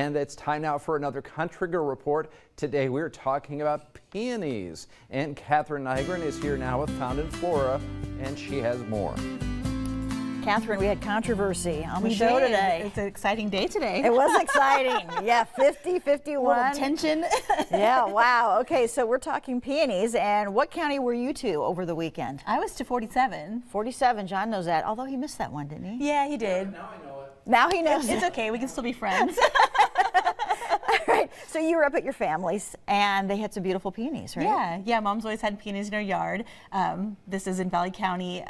And it's time now for another Country Girl Report. Today we're talking about peonies. And Catherine Nygren is here now with Found in Flora, and she has more. Catherine, we had controversy on the show today. It's an exciting day today. It was exciting. Yeah, 50, 51. A little tension. Yeah, wow. Okay, so we're talking peonies. And what county were you to over the weekend? I was to 47. 47. John knows that, although he missed that one, didn't he? Yeah, he did. Now I know it. Now he knows. It's okay. We can still be friends. All right. So you were up at your family's, and they had some beautiful peonies, right? Yeah. Mom's always had peonies in her yard. This is in Valley County,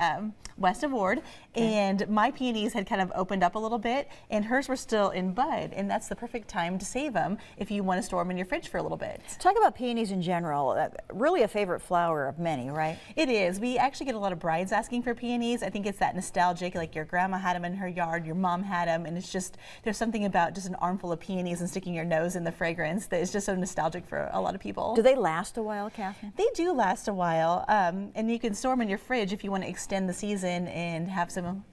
west of Ward, and my peonies had kind of opened up a little bit, and hers were still in bud, and that's the perfect time to save them if you want to store them in your fridge for a little bit. Talk about peonies in general. Really a favorite flower of many, right? It is. We actually get a lot of brides asking for peonies. I think it's that nostalgic, like your grandma had them in her yard, your mom had them, and it's just, there's something about just an armful of peonies and sticking your nose in the fragrance that is just so nostalgic for a lot of people. Do they last a while, Catherine? They do last a while, and you can store them in your fridge if you want to extend the season and have some,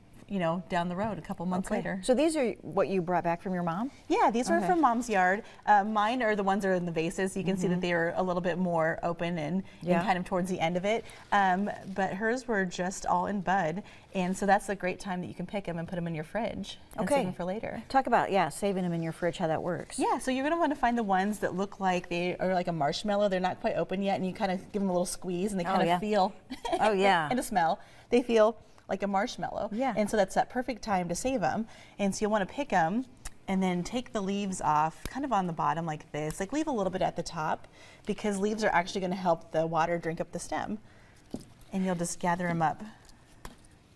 down the road a couple months later. So these are what you brought back from your mom? Yeah, these were from Mom's yard. Mine are the ones that are in the vases. You can see that they are a little bit more open and kind of towards the end of it. But hers were just all in bud. And so that's a great time that you can pick them and put them in your fridge and save them for later. Talk about, saving them in your fridge, how that works. Yeah, so you're going to want to find the ones that look like they are like a marshmallow. They're not quite open yet, and you kind of give them a little squeeze, and they kind of feel, and a smell, they feel like a marshmallow. Yeah. And so that's that perfect time to save them. And so you'll want to pick them and then take the leaves off kind of on the bottom like this. Like leave a little bit at the top, because leaves are actually going to help the water drink up the stem. And you'll just gather them up.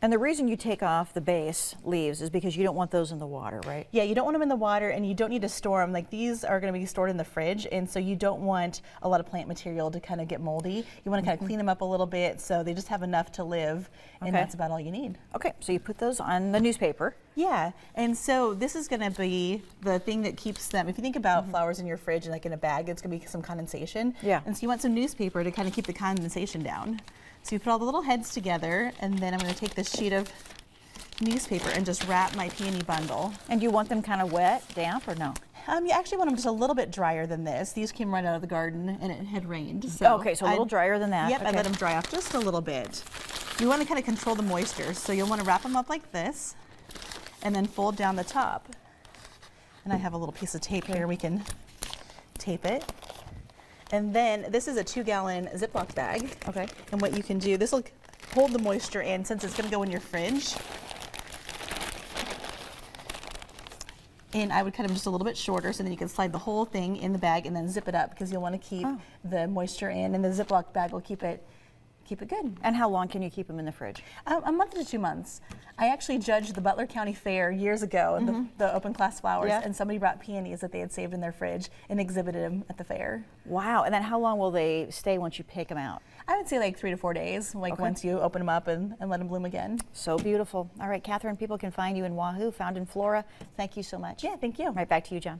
And the reason you take off the base leaves is because you don't want those in the water, right? Yeah, you don't want them in the water, and you don't need to store them. Like these are going to be stored in the fridge, and so you don't want a lot of plant material to kind of get moldy. You want to kind of clean them up a little bit so they just have enough to live, and that's about all you need. Okay, so you put those on the newspaper. Yeah, and so this is going to be the thing that keeps them. If you think about flowers in your fridge, like in a bag, it's going to be some condensation. Yeah. And so you want some newspaper to kind of keep the condensation down. So you put all the little heads together, and then I'm going to take this sheet of newspaper and just wrap my peony bundle. And you want them kind of wet, damp, or no? You actually want them just a little bit drier than this. These came right out of the garden, and it had rained. So okay, so a little drier than that. Yep, I let them dry off just a little bit. You want to kind of control the moisture, so you'll want to wrap them up like this, and then fold down the top. And I have a little piece of tape here. We can tape it. And then this is a 2-gallon Ziploc bag. Okay. And what you can do, this will hold the moisture in since it's going to go in your fridge. And I would cut them just a little bit shorter, so then you can slide the whole thing in the bag and then zip it up, because you'll want to keep the moisture in, and the Ziploc bag will keep it good. And how long can you keep them in the fridge? A month to 2 months. I actually judged the Butler County Fair years ago, the open class flowers, and somebody brought peonies that they had saved in their fridge and exhibited them at the fair. Wow, and then how long will they stay once you pick them out? I would say like 3 to 4 days, once you open them up and let them bloom again. So beautiful. All right, Catherine, people can find you in Wahoo, Found in Flora. Thank you so much. Yeah, thank you. Right back to you, John.